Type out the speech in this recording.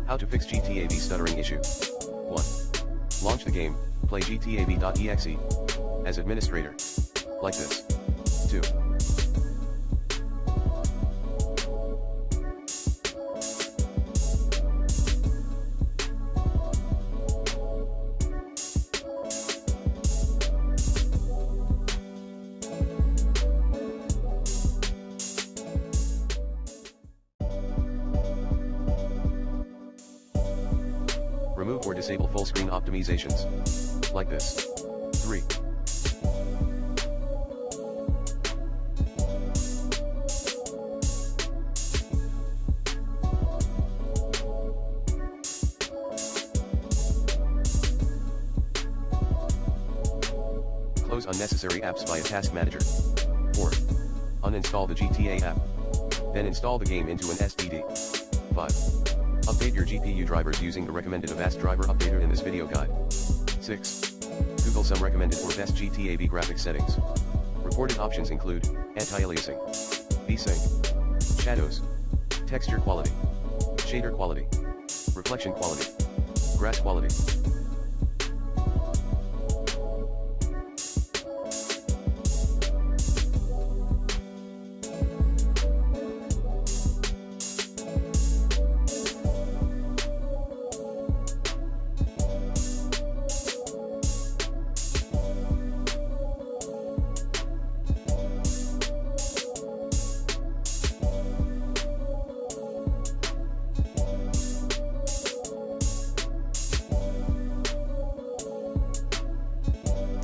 How to fix GTA V stuttering issue. 1. Launch the game, play gtav.exe. As administrator. Like this. 2. Remove or disable full screen optimizations. Like this. 3. Close unnecessary apps via Task Manager. 4. Uninstall the GTA app. Then install the game into an SSD. 5. Update your GPU drivers using the recommended Avast driver updater in this video guide. 6. Google some recommended or best GTA V graphics settings. Reported options include anti-aliasing, VSync, shadows, texture quality, shader quality, reflection quality, grass quality.